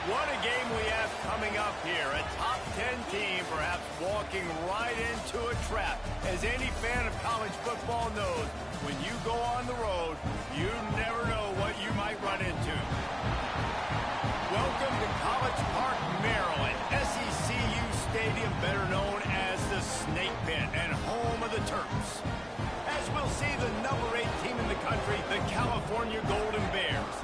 What a game we have coming up here. A top 10 team perhaps walking right into a trap. As any fan of college football knows, when you go on the road, you never know what you might run into. Welcome to College Park, Maryland. SECU Stadium, better known as the Snake Pit and home of the Terps. As we'll see, the number 8 team in the country, the California Golden Bears,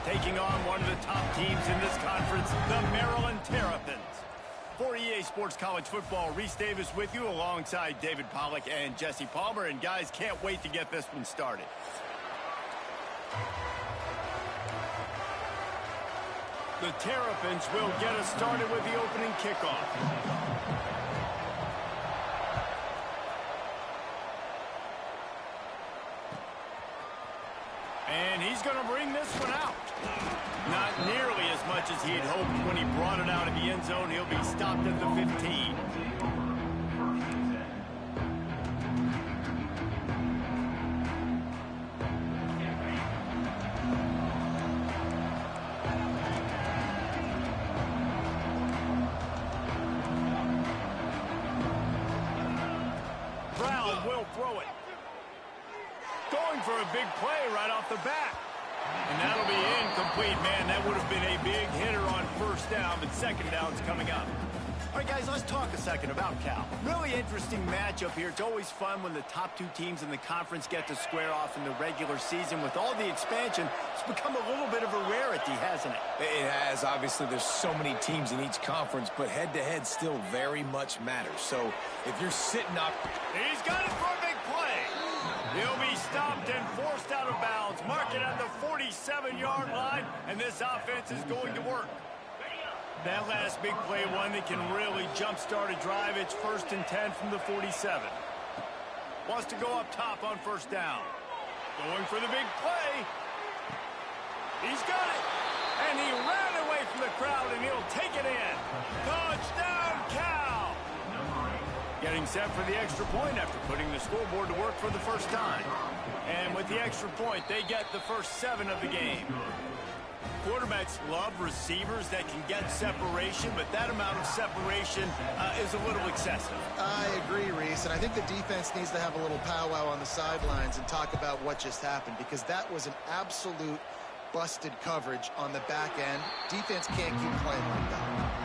taking on one of the top teams in this conference, the Maryland Terrapins. For EA Sports College Football, Reese Davis with you alongside David Pollack and Jesse Palmer. And guys, can't wait to get this one started. The Terrapins will get us started with the opening kickoff. And he's going to bring this one out. Not nearly as much as he had hoped when he brought it out of the end zone. He'll be stopped at the 15. Brown will throw it. Going for a big play right off the bat. And that'll be incomplete. Man, that would have been a big hitter on first down, but second down's coming up. All right, guys, let's talk a second about Cal. Really interesting matchup here. It's always fun when the top 2 teams in the conference get to square off in the regular season. With all the expansion, it's become a little bit of a rarity, hasn't it? It has. Obviously, there's so many teams in each conference, but head-to-head still very much matters. So if you're sitting up... He's got it for a big play. He'll be stopped and forced out of bounds. Mark it at the 47-yard line, and this offense is going to work. That last big play, one that can really jumpstart a drive. It's 1st and 10 from the 47. Wants to go up top on first down. Going for the big play. He's got it. And he ran away from the crowd, and he'll take it in. Touchdown, Cal! Getting set for the extra point after putting the scoreboard to work for the first time. And with the extra point, they get the first 7 of the game. Quarterbacks love receivers that can get separation, but that amount of separation is a little excessive. I agree, Reese, and I think the defense needs to have a little powwow on the sidelines and talk about what just happened, because that was an absolute busted coverage on the back end. Defense can't keep playing like that.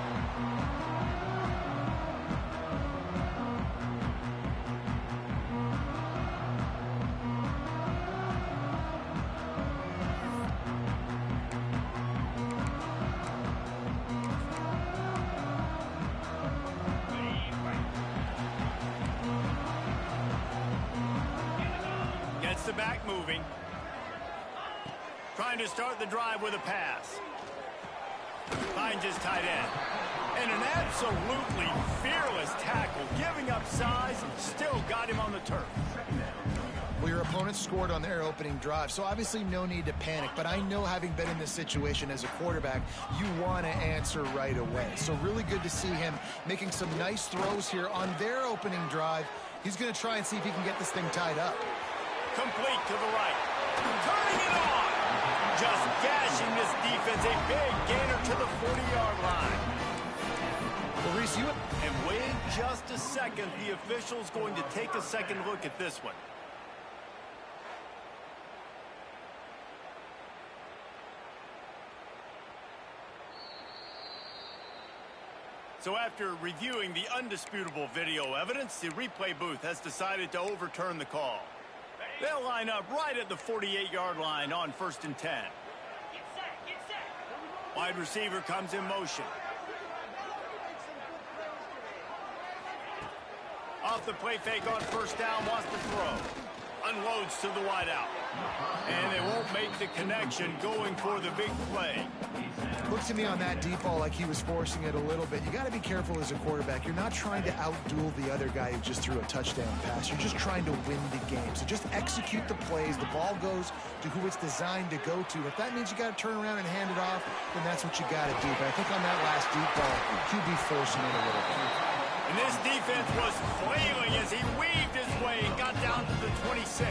Gets the back moving. Trying to start the drive with a pass. Finds his tight end. And an absolutely fearless tackle. Giving up size, still got him on the turf. Well, your opponent scored on their opening drive, so obviously no need to panic. But I know, having been in this situation as a quarterback, you want to answer right away. So really good to see him making some nice throws here on their opening drive. He's going to try and see if he can get this thing tied up. Complete to the right. Turning it on. Just gashing this defense. A big gainer to the 40-yard line. Well, Reese, And wait just a second. The official's going to take a second look at this one. So after reviewing the undisputable video evidence, the replay booth has decided to overturn the call. They'll line up right at the 48-yard line on 1st and 10. Wide receiver comes in motion. Off the play fake on first down, wants to throw. Unloads to the wideout. And they won't make the connection, going for the big play. Looked to me on that deep ball like he was forcing it a little bit. You got to be careful as a quarterback. You're not trying to outduel the other guy who just threw a touchdown pass. You're just trying to win the game. So just execute the plays. The ball goes to who it's designed to go to. If that means you got to turn around and hand it off, then that's what you got to do. But I think on that last deep ball, QB forcing it a little bit. And this defense was flailing as he weaved his way and got down to the 26.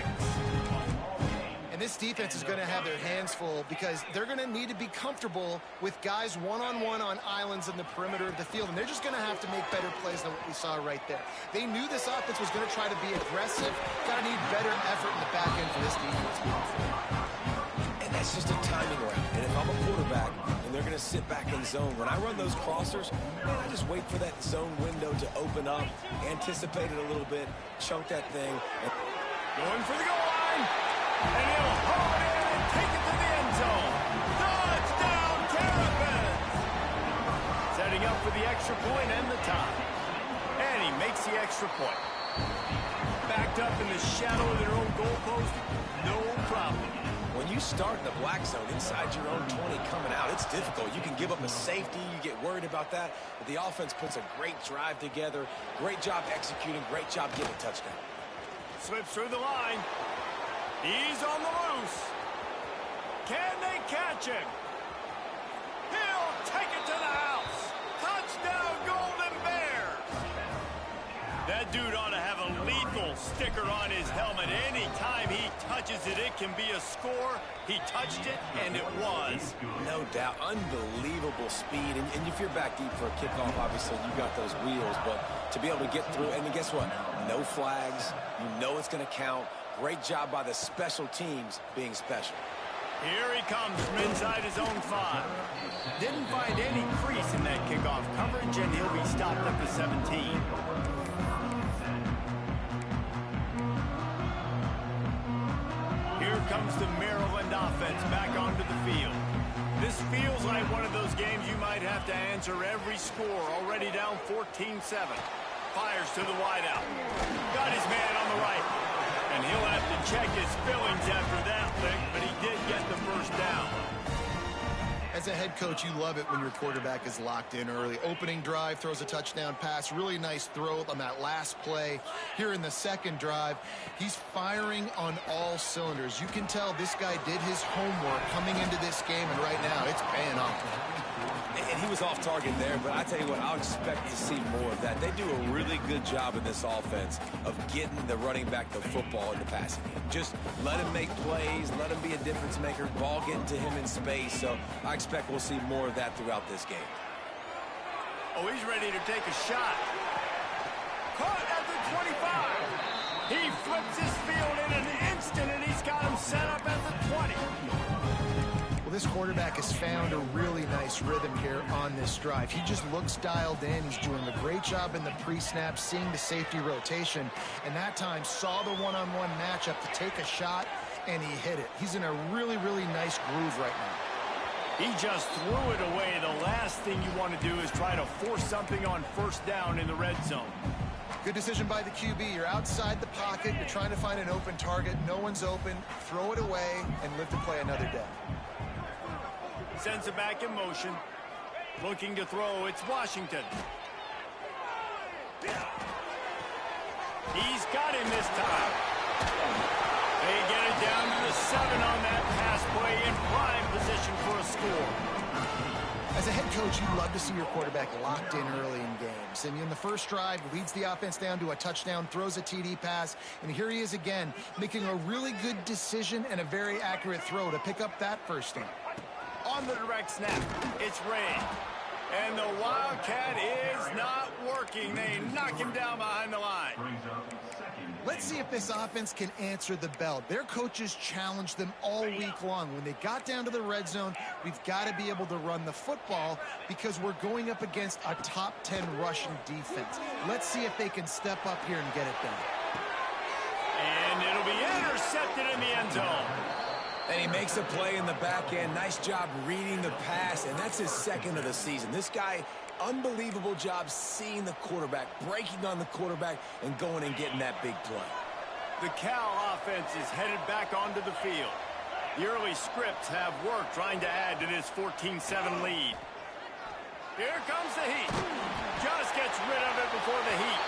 And this defense is going to have their hands full because they're going to need to be comfortable with guys one-on-one on islands in the perimeter of the field, and they're just going to have to make better plays than what we saw right there. They knew this offense was going to try to be aggressive. Got to need better effort in the back end for this defense. And that's just a timing route. And if I'm a quarterback and they're going to sit back in zone, when I run those crossers, man, I just wait for that zone window to open up, anticipate it a little bit, chunk that thing. And going for the goal line. And he'll haul it in and take it to the end zone. Touchdown, Terrapins! Setting up for the extra point and the tie. And he makes the extra point. Backed up in the shadow of their own goalpost, no problem. when you start in the black zone inside your own 20 coming out, it's difficult. You can give up a safety. You get worried about that. But the offense puts a great drive together. Great job executing. Great job getting a touchdown. Slips through the line. He's on the loose. Can they catch him? He'll take it to the house. Touchdown, Golden Bears. That dude ought to have a lethal sticker on his helmet. Anytime he touches it, it can be a score. He touched it, and it was. No doubt. Unbelievable speed. And if you're back deep for a kickoff, obviously you got those wheels. But to be able to get through, and guess what? No flags. You know it's going to count. Great job by the special teams being special. Here he comes from inside his own 5. Didn't find any crease in that kickoff coverage, and he'll be stopped at the 17. Here comes the Maryland offense back onto the field. This feels like one of those games you might have to answer every score. Already down 14-7. Fires to the wideout. Got his man on the right. And he'll have to check his fillings after that lick, but he did get the first down. As a head coach, you love it when your quarterback is locked in early. Opening drive, throws a touchdown pass. Really nice throw on that last play. Here in the second drive, he's firing on all cylinders. You can tell this guy did his homework coming into this game, and right now it's paying off. And he was off target there, but I tell you what, I'll expect to see more of that. They do a really good job in this offense of getting the running back the football in the passing game. Just let him make plays, let him be a difference maker, ball getting to him in space. So I expect we'll see more of that throughout this game. Oh, he's ready to take a shot. Caught at the 25. He flips his field in an instant, and he's got him set up at the 20. This quarterback has found a really nice rhythm here on this drive. He just looks dialed in. He's doing a great job in the pre-snap, seeing the safety rotation, and that time saw the one-on-one matchup to take a shot, and he hit it. He's in a really, really nice groove right now. He just threw it away. The last thing you want to do is try to force something on first down in the red zone. Good decision by the QB. You're outside the pocket. You're trying to find an open target. No one's open. Throw it away and live to play another day. Sends it back in motion. Looking to throw. It's Washington. He's got him this time. They get it down to the 7 on that pass play in prime position for a score. As a head coach, you love to see your quarterback locked in early in games. And in the first drive, leads the offense down to a touchdown, throws a TD pass, and here he is again, making a really good decision and a very accurate throw to pick up that first down. On the direct snap, it's Ray. And the Wildcat is not working. They knock him down behind the line. Let's see if this offense can answer the bell. Their coaches challenged them all week long. When they got down to the red zone, we've got to be able to run the football because we're going up against a top 10 rushing defense. Let's see if they can step up here and get it done. And it'll be intercepted in the end zone. And he makes a play in the back end. Nice job reading the pass, and that's his second of the season. This guy, unbelievable job seeing the quarterback, breaking on the quarterback, and going and getting that big play. The Cal offense is headed back onto the field. The early scripts have worked trying to add to this 14-7 lead. Here comes the heat. Just gets rid of it before the heat.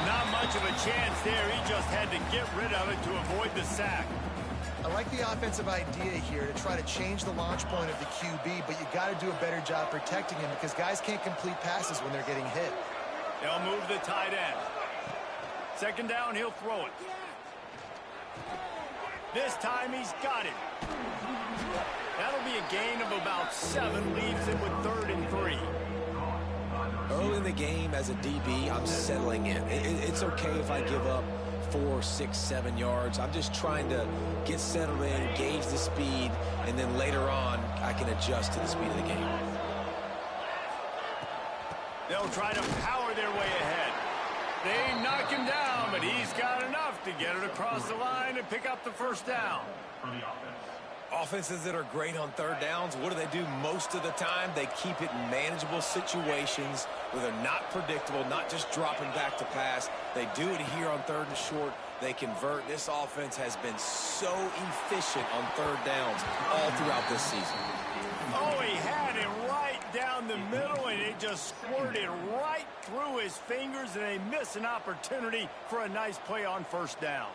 Not much of a chance there. He just had to get rid of it to avoid the sack. I like the offensive idea here to try to change the launch point of the QB, but you got to do a better job protecting him because guys can't complete passes when they're getting hit. They'll move the tight end. Second down, he'll throw it. This time he's got it. That'll be a gain of about 7, leaves it with 3rd and 3. Early in the game as a DB, I'm settling in. It's okay if I give up 4, 6, 7 yards. I'm just trying to get settled in, gauge the speed, and then later on, I can adjust to the speed of the game. They'll try to power their way ahead. They knock him down, but he's got enough to get it across the line and pick up the 1st down. Offenses that are great on 3rd downs, what do? Most of the time, they keep it in manageable situations where they're not predictable, not just dropping back to pass. They do it here on 3rd and short. They convert. This offense has been so efficient on 3rd downs all throughout this season. Oh, he had it right down the middle, and it just squirted right through his fingers, and they miss an opportunity for a nice play on 1st down.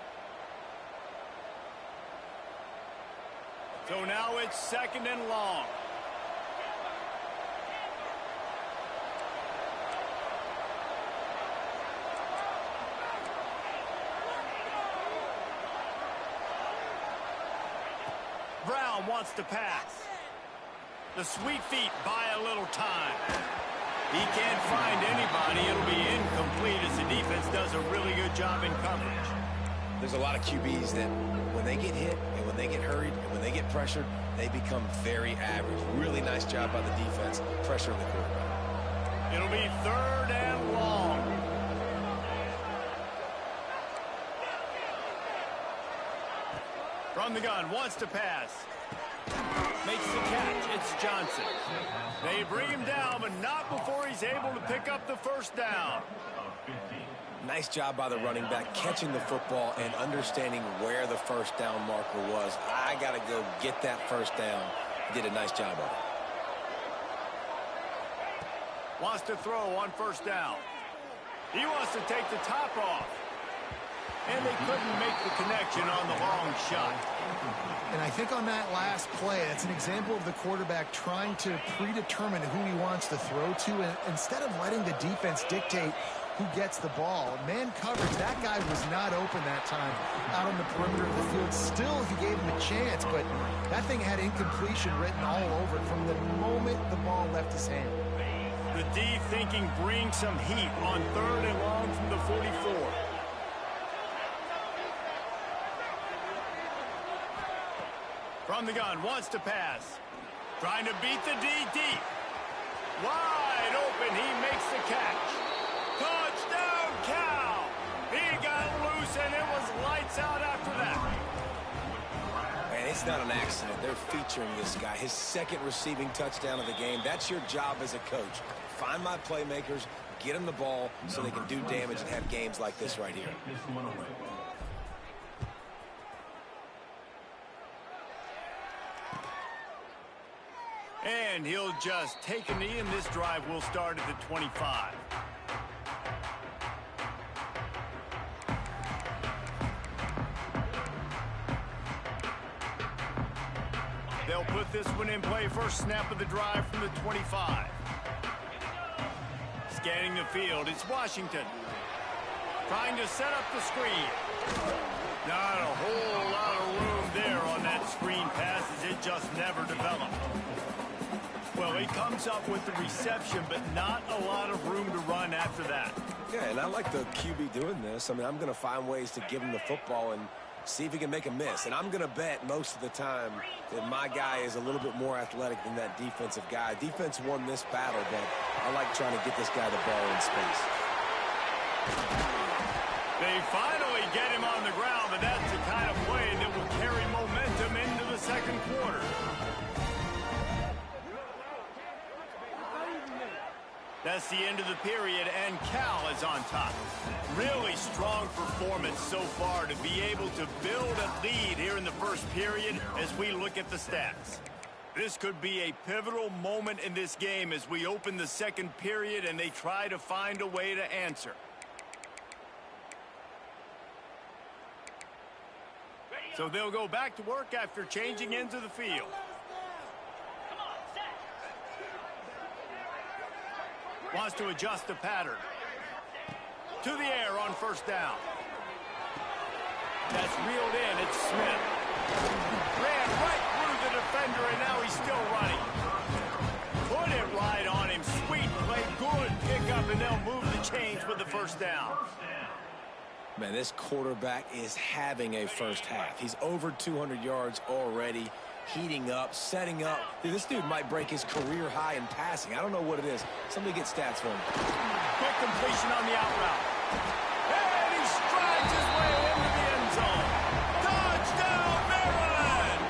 So now it's 2nd and long. Brown wants to pass. The sweet feet buy a little time. He can't find anybody. It'll be incomplete as the defense does a really good job in coverage. There's a lot of QBs that when they get hit and when they get hurried and when they get pressured, they become very average. Really nice job by the defense, pressuring the quarterback. It'll be 3rd and long. From the gun, wants to pass. Makes the catch. It's Johnson. They bring him down, but not before he's able to pick up the 1st down. Nice job by the running back catching the football and understanding where the 1st down marker was. I got to go get that 1st down. He did a nice job of it. Wants to throw on 1st down. He wants to take the top off. And they couldn't make the connection on the long shot. And I think on that last play, that's an example of the quarterback trying to predetermine who he wants to throw to, and instead of letting the defense dictate who gets the ball. Man coverage, that guy was not open that time out on the perimeter of the field. Still, he gave him a chance, but that thing had incompletion written all over it from the moment the ball left his hand. The D thinking bring some heat on 3rd and long from the 44. From the gun, wants to pass. Trying to beat the D deep. Wide open, he makes the catch. Touchdown, Cal! He got loose, and it was lights out after that. Man, it's not an accident. They're featuring this guy. His 2nd receiving touchdown of the game. That's your job as a coach. Find my playmakers, get them the ball so they can do damage and have games like this right here. And he'll just take a knee, and this drive will start at the 25. They'll put this one in play. First snap of the drive from the 25. Scanning the field, it's Washington. Trying to set up the screen. Not a whole lot of room there on that screen pass, as it just never developed. Well, he comes up with the reception, but not a lot of room to run after that. Yeah, and I like the QB doing this. I mean, I'm going to find ways to give him the football and see if he can make a miss. And I'm going to bet most of the time that my guy is a little bit more athletic than that defensive guy. Defense won this battle, but I like trying to get this guy the ball in space. They finally get him on the ground, but that's the kind of play that will carry momentum into the 2nd quarter. That's the end of the period, and Cal is on top. Really strong performance so far to be able to build a lead here in the 1st period as we look at the stats. This could be a pivotal moment in this game as we open the 2nd period and they try to find a way to answer. So they'll go back to work after changing into the field. Wants to adjust the pattern. To the air on 1st down. That's reeled in. It's Smith. Ran right through the defender, and now he's still running. Put it right on him. Sweet play, good pickup, and they'll move the chains with the first down. Man, this quarterback is having a first half. He's over 200 yards already, heating up, setting up. Dude, this dude might break his career high in passing. I don't know what it is. Somebody get stats for him. Quick completion on the out route. And he strides his way into the end zone. Touchdown, Maryland!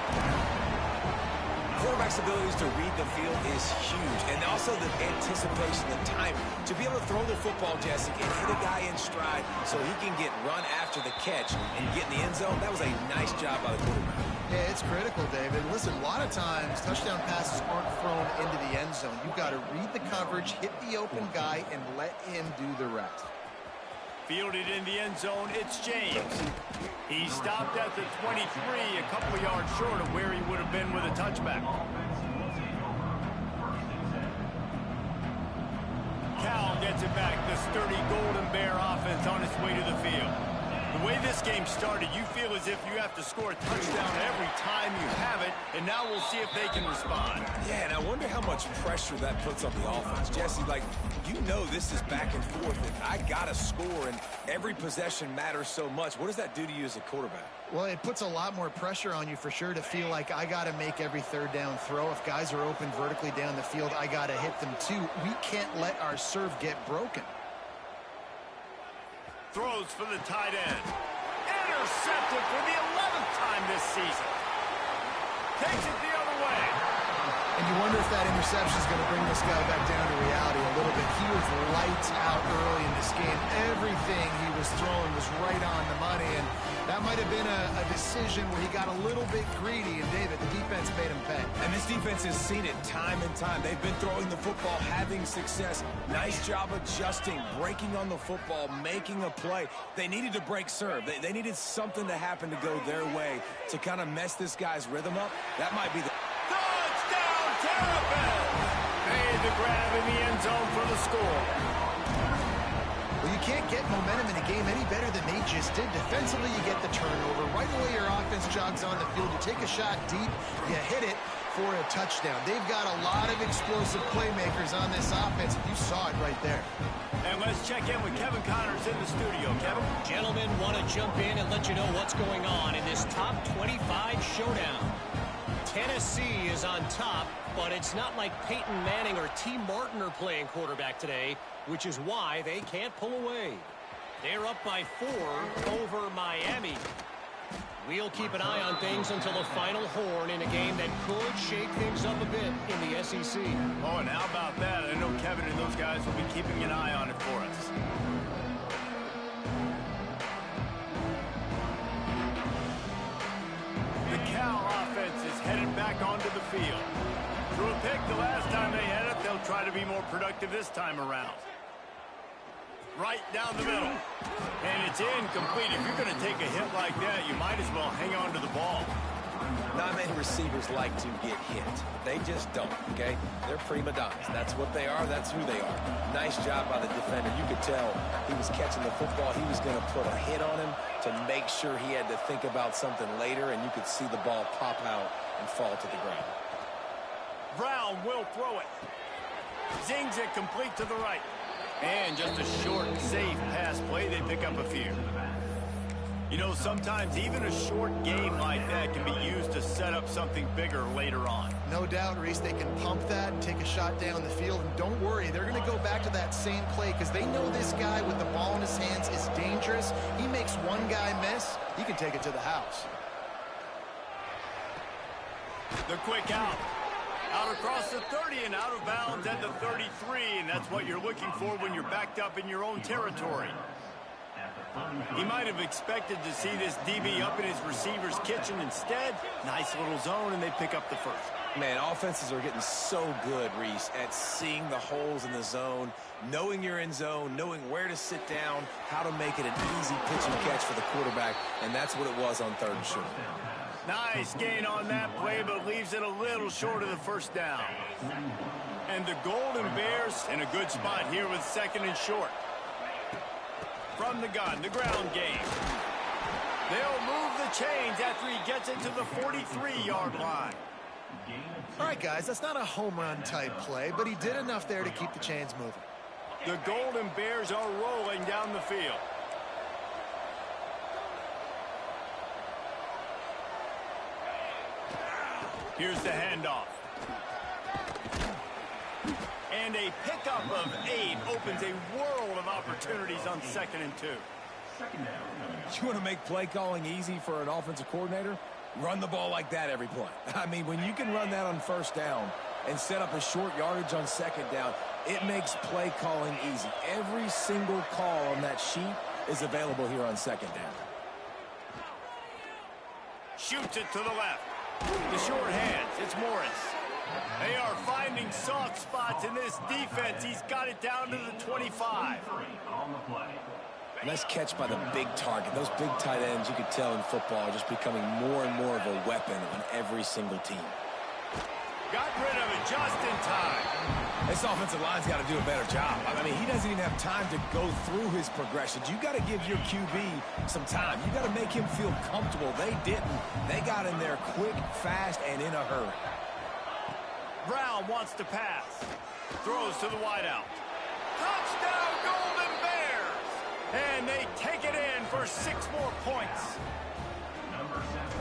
Quarterback's abilities to read the field is huge, and also the anticipation, the timing. To be able to throw the football, Jesse, and hit a guy in stride so he can get run after the catch and get in the end zone, that was a nice job by the quarterback. Yeah, it's critical, David. Listen, a lot of times touchdown passes aren't thrown into the end zone. You've got to read the coverage, hit the open guy, and let him do the rest. Fielded in the end zone, it's James. He stopped at the 23, a couple of yards short of where he would have been with a touchback. Cal gets it back. The sturdy Golden Bear offense on its way to the field. The way this game started, you feel as if you have to score a touchdown every time you have it, and now we'll see if they can respond. Yeah, and I wonder how much pressure that puts on the offense. Jesse, like, you know this is back and forth, and I got to score, and every possession matters so much. What does that do to you as a quarterback? Well, it puts a lot more pressure on you for sure to feel like I got to make every third down throw. If guys are open vertically down the field, I got to hit them too. We can't let our serve get broken. Throws for the tight end. Intercepted for the 11th time this season. Takes it the other way. And you wonder if that interception is going to bring this guy back down to reality a little bit. He was lights out early in this game. Everything he was throwing was right on the money, and that might have been a decision where he got a little bit greedy, and David, the defense made him pay. And this defense has seen it time and time. They've been throwing the football, having success. Nice job adjusting, breaking on the football, making a play. They needed to break serve. They needed something to happen to go their way to kind of mess this guy's rhythm up. That might be the... Touchdown, Terrapin! Made the grab in the end zone for the score. Well, you can't get momentum in a game any better than they just did. Defensively, you get the turnover. Right away, your offense jogs on the field. You take a shot deep, you hit it for a touchdown. They've got a lot of explosive playmakers on this offense. You saw it right there. And let's check in with Kevin Connors in the studio. Kevin? Gentlemen, want to jump in and let you know what's going on in this top 25 showdown. Tennessee is on top, but it's not like Peyton Manning or T. Martin are playing quarterback today, which is why they can't pull away. They're up by 4 over Miami. We'll keep an eye on things until the final horn in a game that could shake things up a bit in the SEC. Oh, and how about that? I know Kevin and those guys will be keeping an eye on it for us. The Cal offense is headed back onto the field. Threw a pick the last time they had it. They'll try to be more productive this time around. Right down the middle. And it's incomplete. If you're going to take a hit like that, you might as well hang on to the ball. Not many receivers like to get hit. They just don't, okay? They're prima donnas. That's what they are. That's who they are. Nice job by the defender. You could tell he was catching the football. He was going to put a hit on him to make sure he had to think about something later, and you could see the ball pop out and fall to the ground. Brown will throw it. Zings it complete to the right. And just a short, safe pass play. They pick up a few. You know, sometimes even a short game like that can be used to set up something bigger later on. No doubt, Reese, they can pump that and take a shot down the field. And don't worry, they're going to go back to that same play because they know this guy with the ball in his hands is dangerous. He makes one guy miss, he can take it to the house. The quick out. Out across the 30 and out of bounds at the 33, and that's what you're looking for when you're backed up in your own territory. He might have expected to see this DB up in his receiver's kitchen. Instead, nice little zone, and they pick up the first. Man, offenses are getting so good, Reese, at seeing the holes in the zone, knowing you're in zone, knowing where to sit down, how to make it an easy pitch and catch for the quarterback, and that's what it was on 3rd and short. Nice gain on that play, but leaves it a little short of the first down. And the Golden Bears in a good spot here with 2nd and short. From the gun, the ground game. They'll move the chains after he gets it to the 43-yard line. All right, guys, that's not a home run type play, but he did enough there to keep the chains moving. The Golden Bears are rolling down the field. Here's the handoff. And a pickup of 8 opens a world of opportunities on 2nd and 2. You want to make play calling easy for an offensive coordinator? Run the ball like that every play. I mean, when you can run that on 1st down and set up a short yardage on 2nd down, it makes play calling easy. Every single call on that sheet is available here on 2nd down. Shoots it to the left. The short hands, it's Morris. They are finding soft spots in this defense. He's got it down to the 25. Nice catch by the big target. Those big tight ends, you could tell in football, are just becoming more and more of a weapon on every single team. Got rid of it just in time. This offensive line's got to do a better job. I mean, he doesn't even have time to go through his progressions. You got to give your QB some time. You got to make him feel comfortable. They didn't. They got in there quick, fast, and in a hurry. Brown wants to pass. Throws to the wideout. Touchdown, Golden Bears! And they take it in for 6 more points.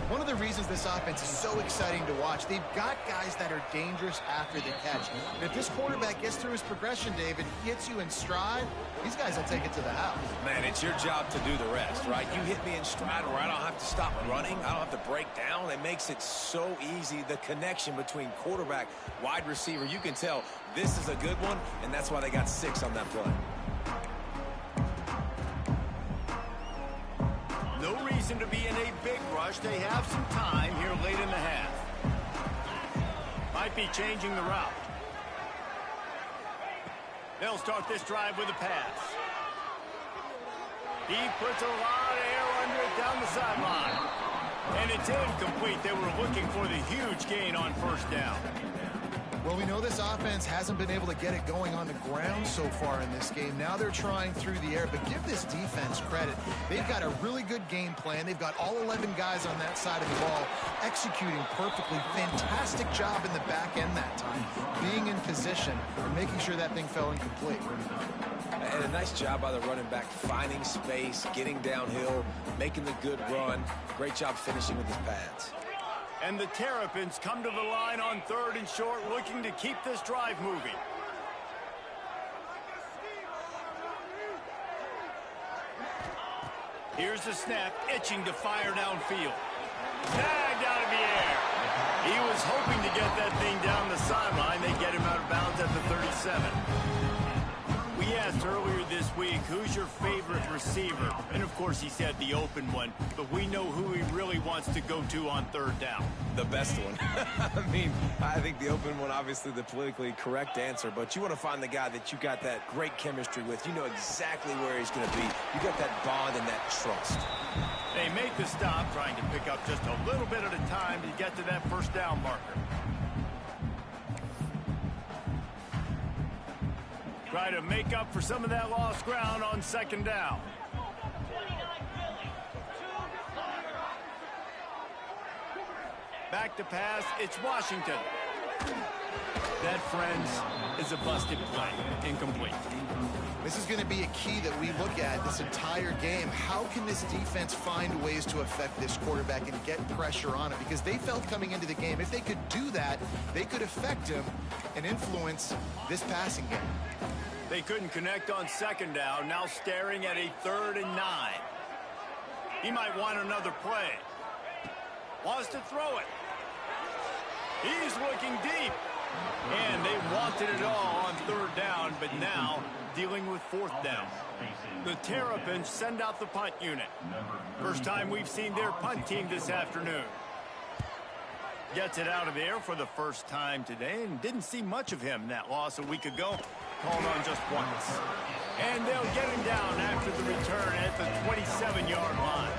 One of the reasons this offense is so exciting to watch, they've got guys that are dangerous after the catch. And if this quarterback gets through his progression, David, he hits you in stride, these guys will take it to the house. Man, it's your job to do the rest, right? You hit me in stride where I don't have to stop running. I don't have to break down. It makes it so easy. The connection between quarterback, wide receiver, you can tell this is a good one, and that's why they got 6 on that play. No reason to be in a big rush. They have some time here late in the half. Might be changing the route. They'll start this drive with a pass. He puts a lot of air under it down the sideline. And it's incomplete. They were looking for the huge gain on 1st down. Well, we know this offense hasn't been able to get it going on the ground so far in this game. Now they're trying through the air, but give this defense credit. They've got a really good game plan. They've got all 11 guys on that side of the ball executing perfectly. Fantastic job in the back end that time, being in position and making sure that thing fell incomplete. And a nice job by the running back, finding space, getting downhill, making the good run. Great job finishing with his pads. And the Terrapins come to the line on 3rd and short, looking to keep this drive moving. Here's the snap, itching to fire downfield. Snagged out of the air. He was hoping to get that thing down the sideline. They get him out of bounds at the 37. We asked earlier this week, who's your favorite receiver? And, of course, he said the open one. But we know who he really wants to go to on 3rd down. The best one. I mean, I think the open one, obviously the politically correct answer. But you want to find the guy that you got that great chemistry with. You know exactly where he's going to be. You got that bond and that trust. They make the stop, trying to pick up just a little bit at a time to get to that 1st down marker. Try to make up for some of that lost ground on 2nd down. Back to pass, it's Washington. That, friends, is a busted play. Incomplete. This is going to be a key that we look at this entire game. How can this defense find ways to affect this quarterback and get pressure on him? Because they felt coming into the game, if they could do that, they could affect him and influence this passing game. They couldn't connect on 2nd down, now staring at a 3rd and 9. He might want another play. Wants to throw it. He's looking deep. And they wanted it all on 3rd down, but now dealing with 4th down. The Terrapins send out the punt unit. First time we've seen their punt team this afternoon. Gets it out of the air for the first time today, and didn't see much of him. That loss a week ago, called on just once. And they'll get him down after the return at the 27-yard line.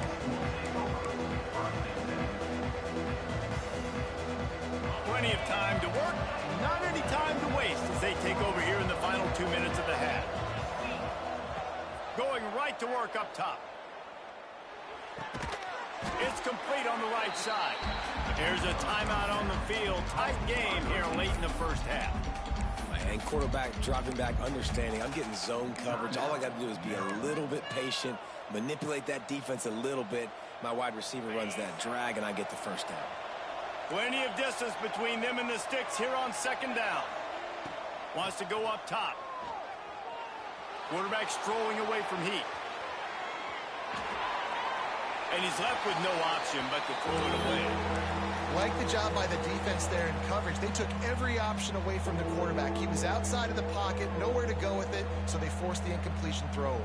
Plenty of time to work, not any time to waste as they take over here in the final 2 minutes of the half. Going right to work up top. It's complete on the right side. There's a timeout on the field. Tight game here late in the first half. And quarterback dropping back, understanding I'm getting zone coverage. All I got to do is be a little bit patient, manipulate that defense a little bit. My wide receiver runs that drag, and I get the first down. Plenty of distance between them and the sticks here on second down. Wants to go up top. Quarterback strolling away from heat. And he's left with no option but to throw it away. Like the job by the defense there in coverage. They took every option away from the quarterback. He was outside of the pocket, nowhere to go with it, so they forced the incompletion throwaway.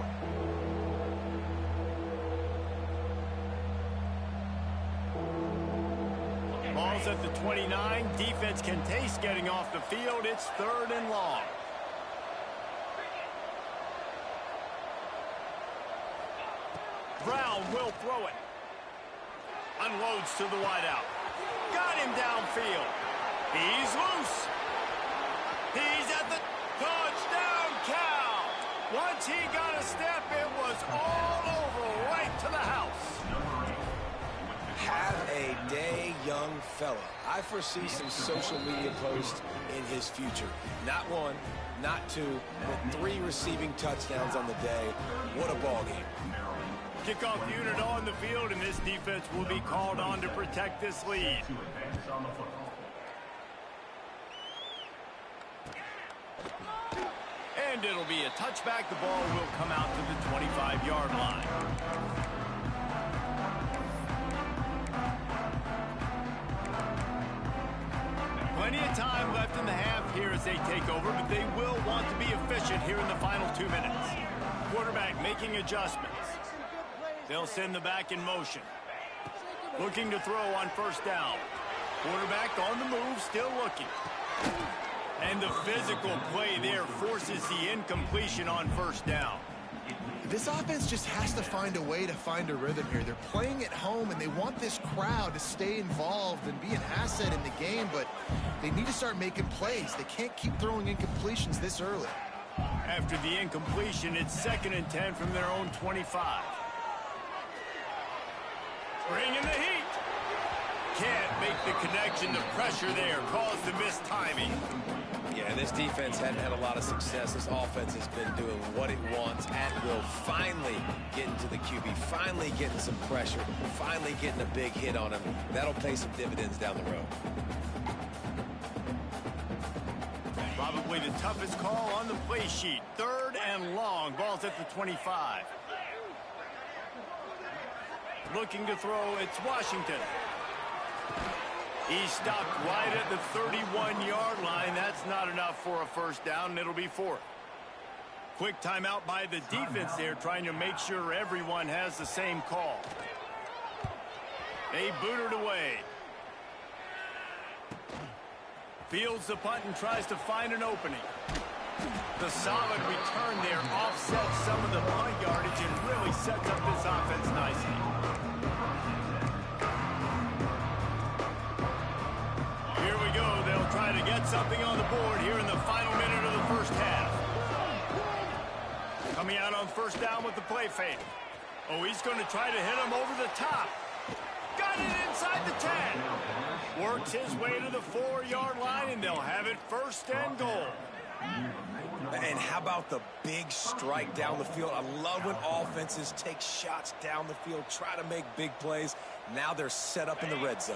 Ball's at the 29. Defense can taste getting off the field. It's 3rd and long. Brown will throw it. Unloads to the wideout. Got him downfield. He's loose. He's at the touchdown count. Once he got a step, it was all over, right to the house. Have a day, young fella. I foresee some social media posts in his future. Not one, not two, but 3 receiving touchdowns on the day. What a ball game. Kickoff unit on the field, and this defense will be called on to protect this lead. And it'll be a touchback. The ball will come out to the 25-yard line. Plenty of time left in the half here as they take over, but they will want to be efficient here in the final 2 minutes. Quarterback making adjustments. They'll send the back in motion. Looking to throw on first down. Quarterback on the move, still looking. And the physical play there forces the incompletion on first down. This offense just has to find a way to find a rhythm here. They're playing at home, and they want this crowd to stay involved and be an asset in the game, but they need to start making plays. They can't keep throwing incompletions this early. After the incompletion, it's 2nd and 10 from their own 25. Bringing the heat. Can't make the connection. The pressure there caused the missed timing. Yeah, this defense hadn't had a lot of success. This offense has been doing what it wants at will. Finally getting to the QB. Finally getting some pressure. Finally getting a big hit on him. That'll pay some dividends down the road. Probably the toughest call on the play sheet. 3rd and long. Ball's at the 25. Looking to throw, it's Washington. He stopped right at the 31-yard line. That's not enough for a first down, and it'll be 4th. Quick timeout by the defense there, trying to make sure everyone has the same call. They boot it away. Fields the punt and tries to find an opening. The solid return there offsets some of the punt yardage and really sets up this offense nicely. Here we go. They'll try to get something on the board here in the final minute of the first half. Coming out on first down with the play fake. Oh, he's going to try to hit him over the top. Got it inside the 10. Works his way to the 4-yard line, and they'll have it 1st and goal. And how about the big strike down the field? I love when offenses take shots down the field, try to make big plays. Now they're set up in the red zone.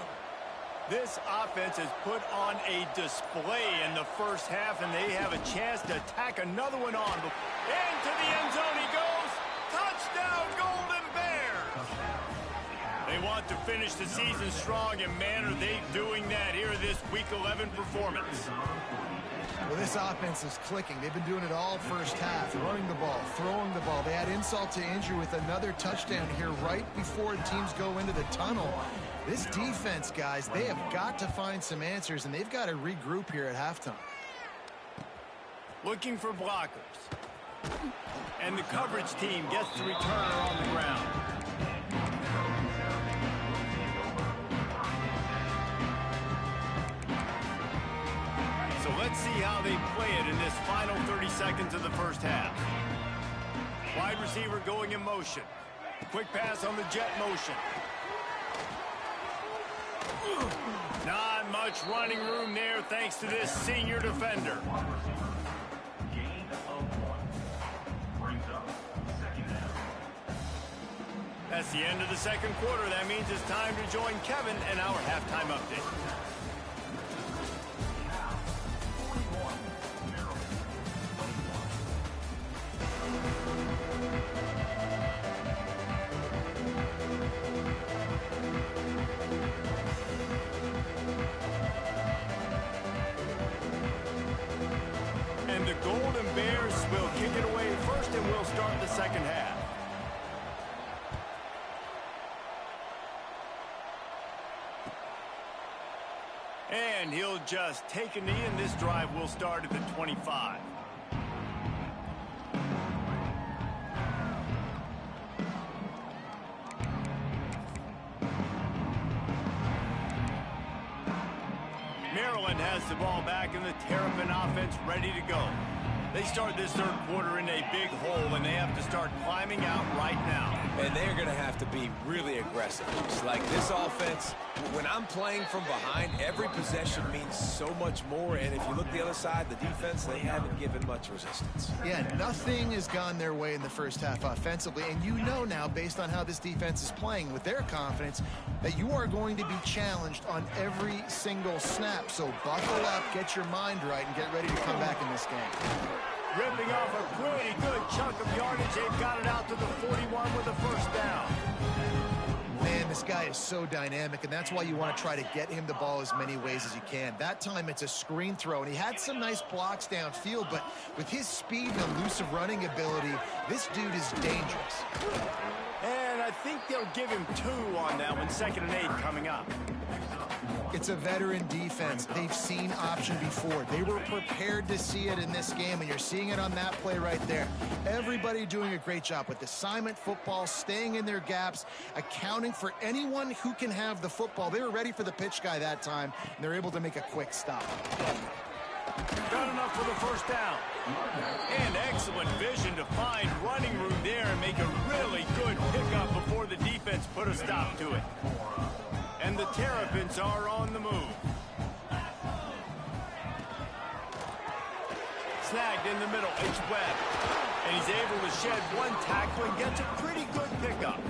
This offense has put on a display in the first half, and they have a chance to tack another one on. Into the end zone he goes. Touchdown, Golden Bears! They want to finish the season strong, and man, are they doing that here in this Week 11 performance. Well, this offense is clicking. They've been doing it all first half, running the ball, throwing the ball. They add insult to injury with another touchdown here right before teams go into the tunnel. This defense, guys, they have got to find some answers, and they've got to regroup here at halftime. Looking for blockers. And the coverage team gets the returner on the ground. So let's see how they play it in this final 30 seconds of the first half. Wide receiver going in motion. Quick pass on the jet motion. Not much running room there thanks to this senior defender. That's the end of the second quarter. That means it's time to join Kevin and our halftime update. And the Golden Bears will kick it away first, and we'll start the second half. And he'll just take a knee, and this drive will start at the 25. Maryland has the ball back, and the Terrapin offense ready to go. They start this third quarter in a big hole, and they have to start climbing out right now. And they're going to have to be really aggressive. It's like this offense, when I'm playing from behind, every possession means so much more. And if you look the other side, the defense, they haven't given much resistance. Yeah, nothing has gone their way in the first half offensively. And you know now, based on how this defense is playing with their confidence, that you are going to be challenged on every single snap. So buckle up, get your mind right, and get ready to come back in this game. Ripping off a pretty good chunk of yardage. They've got it out to the 41 with a first down. Man, this guy is so dynamic, and that's why you want to try to get him the ball as many ways as you can. That time it's a screen throw, and he had some nice blocks downfield, but with his speed and elusive running ability, this dude is dangerous. And I think they'll give him 2 on that one, 2nd and 8 coming up. It's a veteran defense. They've seen option before. They were prepared to see it in this game, and you're seeing it on that play right there. Everybody doing a great job with assignment football, staying in their gaps, accounting for anyone who can have the football. They were ready for the pitch guy that time, and they're able to make a quick stop. Got enough for the first down. And excellent vision to find running room there and make a really good pickup before the defense put a stop to it. And the Terrapins are on the move. Snagged in the middle, it's Webb. And he's able to shed one tackle and gets a pretty good pickup.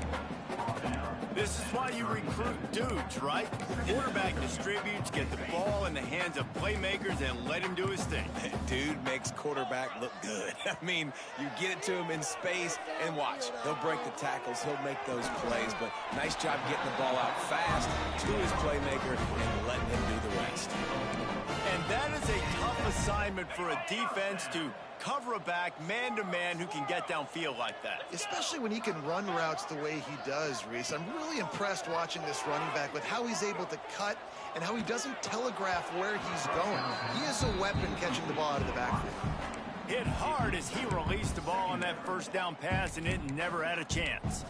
This is why you recruit dudes, right? Quarterback distributes, get the ball in the hands of playmakers, and let him do his thing. Dude makes quarterback look good. I mean, you get it to him in space, and watch. He'll break the tackles. He'll make those plays, but nice job getting the ball out fast to his playmaker and letting him do the rest. And that is a tough assignment for a defense to cover a back man-to-man who can get downfield like that. Especially when he can run routes the way he does, Reese. I'm really impressed watching this running back with how he's able to cut and how he doesn't telegraph where he's going. He is a weapon catching the ball out of the backfield. Hit hard as he released the ball on that first down pass, and it never had a chance.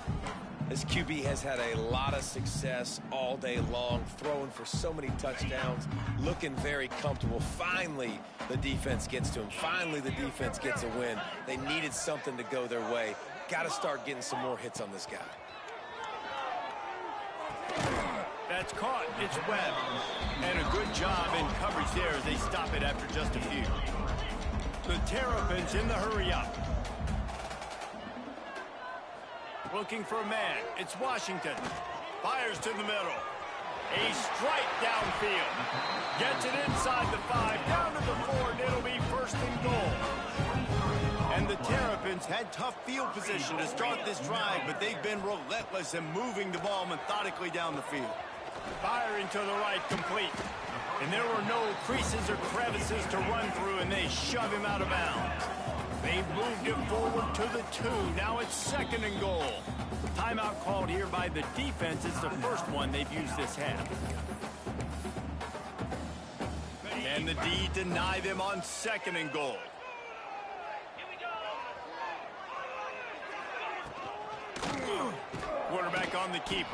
This QB has had a lot of success all day long, throwing for so many touchdowns, looking very comfortable. Finally, the defense gets to him. Finally, the defense gets a win. They needed something to go their way. Got to start getting some more hits on this guy. That's caught. It's Webb. And a good job in coverage there as they stop it after just a few. The Terrapins in the hurry up. Looking for a man. It's Washington. Fires to the middle. A strike downfield. Gets it inside the 5, down to the 4, and it'll be first and goal. And the Terrapins had tough field position to start this drive, but they've been relentless in moving the ball methodically down the field. Firing to the right, complete. And there were no creases or crevices to run through, and they shove him out of bounds. They moved it forward to the 2. Now it's 2nd and goal. Timeout called here by the defense. It's the first one they've used this half. And the D deny them on 2nd and goal. Quarterback on the keeper.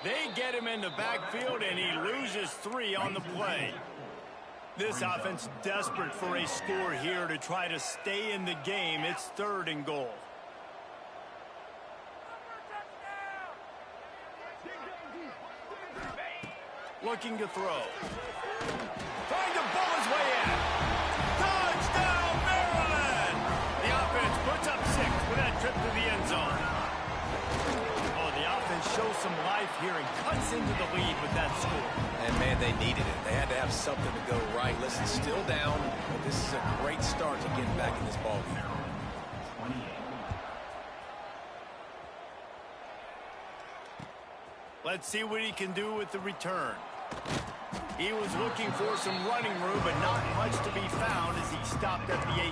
They get him in the backfield, and he loses 3 on the play. This offense desperate for a score here to try to stay in the game. It's 3rd and goal. Looking to throw. Trying to bull his way in. Touchdown, Maryland! The offense puts up 6 with that trip to the end zone. Oh, the offense shows some life here and cuts into the lead with that score. And, man, they needed it. They had to have something to go right. Listen, still down, but this is a great start to getting back in this ballgame. Let's see what he can do with the return. He was looking for some running room, but not much to be found as he stopped at the 18.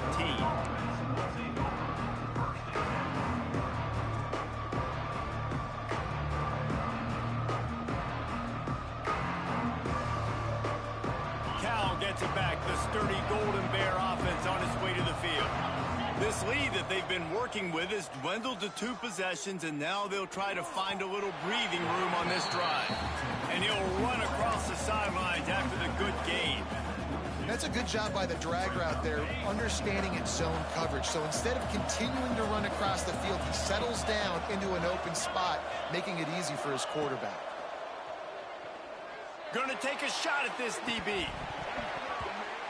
Cal gets it back. The sturdy Golden Bear offense on its way to the field. This lead that they've been working with has dwindled to 2 possessions, and now they'll try to find a little breathing room on this drive. And he'll run across the sidelines after the good gain. That's a good job by the drag route there, understanding its zone coverage. So instead of continuing to run across the field, he settles down into an open spot, making it easy for his quarterback. Gonna take a shot at this DB.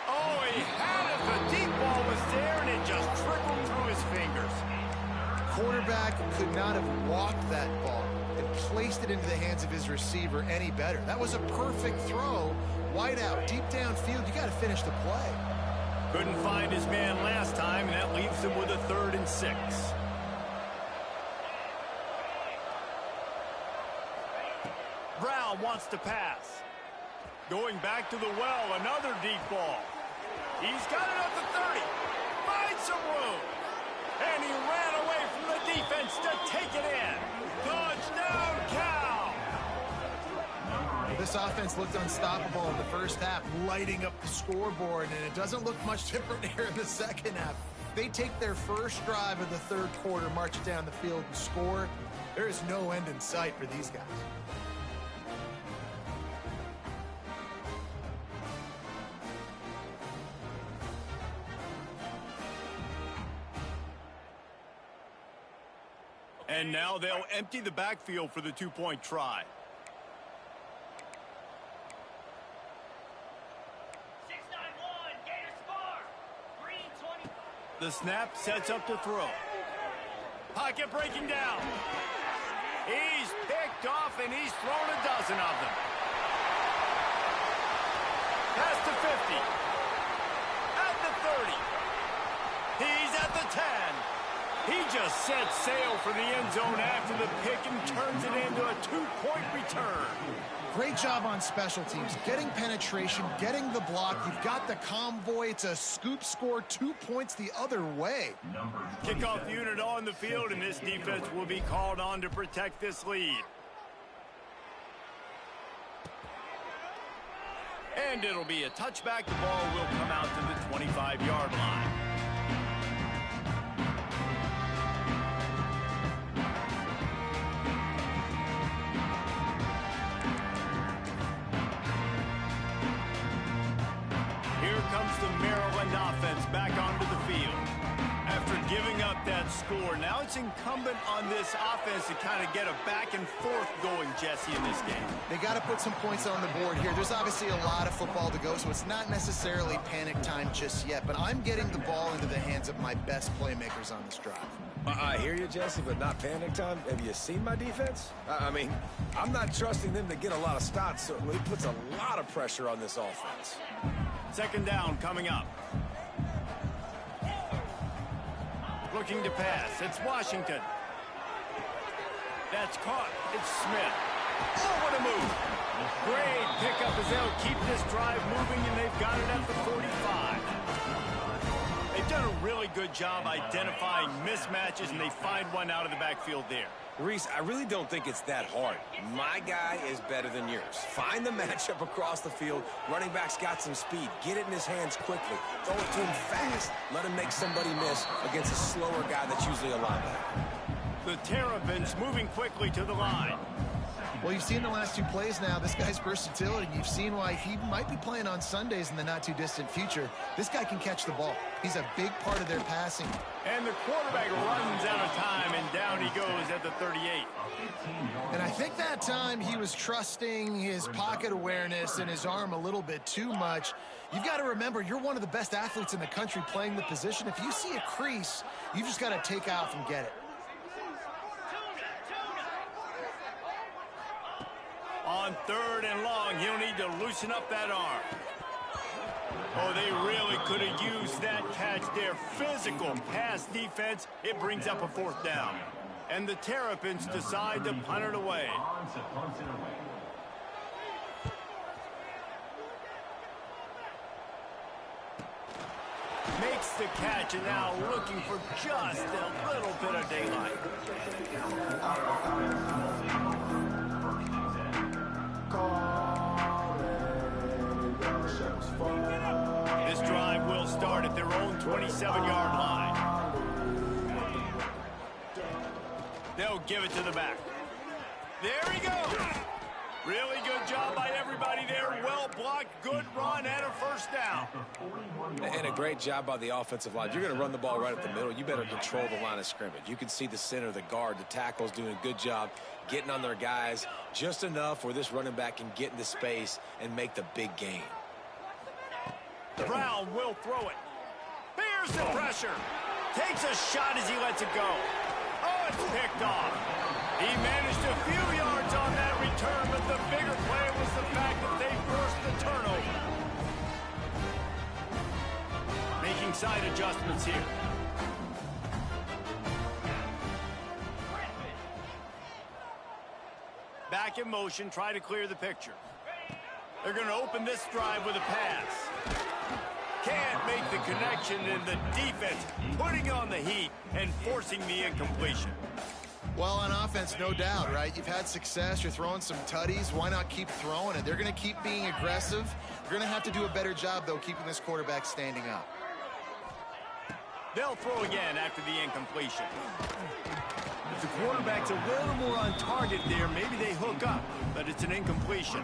Oh, he had it. The deep ball was there, and it just trickled through his fingers. Quarterback could not have walked that ball and placed it into the hands of his receiver any better. That was a perfect throw. Wide out, deep downfield. You got to finish the play. Couldn't find his man last time, and that leaves him with a 3rd and 6. Brown wants to pass. Going back to the well, another deep ball. He's got it at the 30. Finds some room. And he ran away from the defense to take it in. Touchdown, Cal! This offense looked unstoppable in the first half, lighting up the scoreboard, and it doesn't look much different here in the second half. They take their first drive of the 3rd quarter, march down the field, and score. There is no end in sight for these guys. And now they'll empty the backfield for the 2-point try. 691, Gator score. 320. The snap sets up to throw. Pocket breaking down. He's picked off, and he's thrown a dozen of them. Pass to 50. At the 30. He's at the 10. He just set sail for the end zone after the pick and turns it into a 2-point return. Great job on special teams, getting penetration, getting the block. You've got the convoy. It's a scoop score, 2 points the other way. Kickoff unit on the field, and this defense will be called on to protect this lead. And it'll be a touchback. The ball will come out to the 25-yard line. Here comes the Maryland offense back onto the field. After giving up that score, now it's incumbent on this offense to kind of get a back and forth going, Jesse, in this game. They got to put some points on the board here. There's obviously a lot of football to go, so it's not necessarily panic time just yet, but I'm getting the ball into the hands of my best playmakers on this drive. I hear you, Jesse, but not panic time. Have you seen my defense? I mean, I'm not trusting them to get a lot of stops, so it puts a lot of pressure on this offense. 2nd down coming up. Looking to pass. It's Washington. That's caught. It's Smith. Oh, what a move. Great pickup as they'll keep this drive moving, and they've got it at the 45. They've done a really good job identifying mismatches, and they find one out of the backfield there. Reese, I really don't think it's that hard. My guy is better than yours. Find the matchup across the field. Running back's got some speed. Get it in his hands quickly. Throw it to him fast. Let him make somebody miss against a slower guy that's usually a linebacker. The Terrapins moving quickly to the line. Well, you've seen the last 2 plays now. This guy's versatility. You've seen why he might be playing on Sundays in the not-too-distant future. This guy can catch the ball. He's a big part of their passing. And the quarterback runs out of time, and down he goes at the 38. And I think that time he was trusting his pocket awareness and his arm a little bit too much. You've got to remember, you're one of the best athletes in the country playing the position. If you see a crease, you've just got to take off and get it. On 3rd and long, he'll need to loosen up that arm. Oh, they really could have used that catch there. Physical pass defense. It brings up a 4th down. And the Terrapins decide to punt it away. Makes the catch and now looking for just a little bit of daylight. This drive will start at their own 27-yard line. They'll give it to the back. There he goes. Really good job by everybody there. Well blocked, good run, and a 1st down. And a great job by the offensive line. You're going to run the ball right up the middle. You better control the line of scrimmage. You can see the center, the guard, the tackles doing a good job getting on their guys just enough where this running back can get into space and make the big gain. Brown will throw it. Bears the pressure. Takes a shot as he lets it go. Oh, it's picked off. He managed a few yards on that return, but the bigger play was the fact that they forced the turnover. Making side adjustments here. Back in motion, try to clear the picture. They're going to open this drive with a pass. Can't make the connection, and the defense putting on the heat and forcing the incompletion. Well, on offense, no doubt, right? You've had success. You're throwing some tutties. Why not keep throwing it? They're going to keep being aggressive. You're going to have to do a better job, though, keeping this quarterback standing up. They'll throw again after the incompletion. If the quarterback's a little more on target there, maybe they hook up, but it's an incompletion.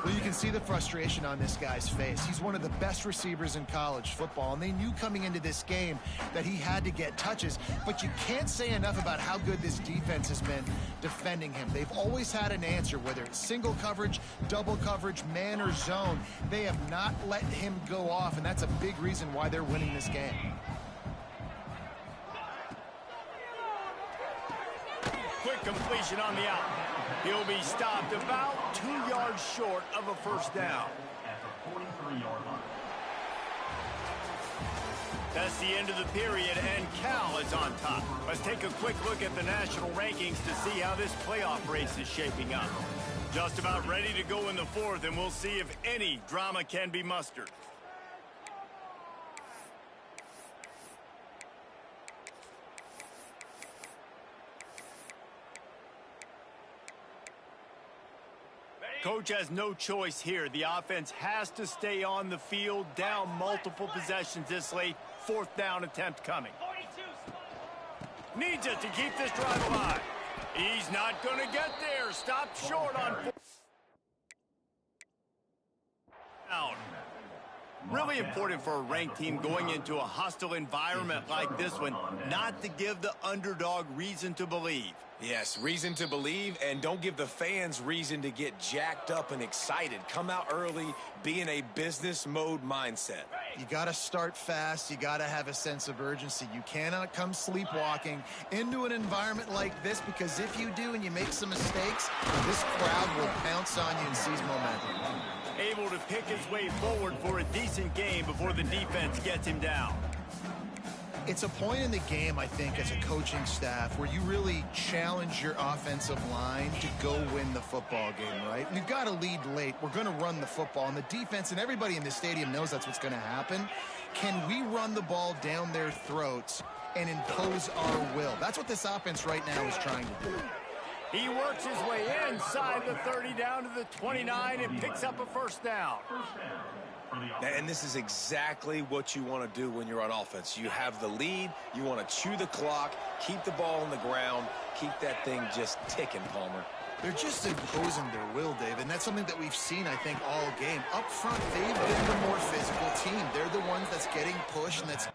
Well, you can see the frustration on this guy's face. He's one of the best receivers in college football, and they knew coming into this game that he had to get touches, but you can't say enough about how good this defense has been defending him. They've always had an answer, whether it's single coverage, double coverage, man or zone. They have not let him go off, and that's a big reason why they're winning this game. Quick completion on the out. He'll be stopped about 2 yards short of a 1st down. That's the end of the period, and Cal is on top. Let's take a quick look at the national rankings to see how this playoff race is shaping up. Just about ready to go in the 4th, and we'll see if any drama can be mustered. Coach has no choice here. The offense has to stay on the field, down multiple possessions this late. 4th down attempt coming. Needs it to keep this drive alive. He's not going to get there. Stopped short on 4th down. Really important for a ranked team going into a hostile environment like this one, not to give the underdog reason to believe. Yes, reason to believe, and don't give the fans reason to get jacked up and excited. Come out early, be in a business mode mindset. You got to start fast. You got to have a sense of urgency. You cannot come sleepwalking into an environment like this, because if you do and you make some mistakes, this crowd will pounce on you and seize momentum. Able to pick his way forward for a decent game before the defense gets him down. It's a point in the game, I think, as a coaching staff where you really challenge your offensive line to go win the football game, right? We've got to lead late. We're going to run the football. And the defense and everybody in the stadium knows that's what's going to happen. Can we run the ball down their throats and impose our will? That's what this offense right now is trying to do. He works his way inside the 30 down to the 29 and picks up a 1st down. And this is exactly what you want to do when you're on offense. You have the lead. You want to chew the clock, keep the ball on the ground, keep that thing just ticking, Palmer. They're just imposing their will, Dave, and that's something that we've seen, I think, all game. Up front, they've been the more physical team. They're the ones that's getting pushed and that's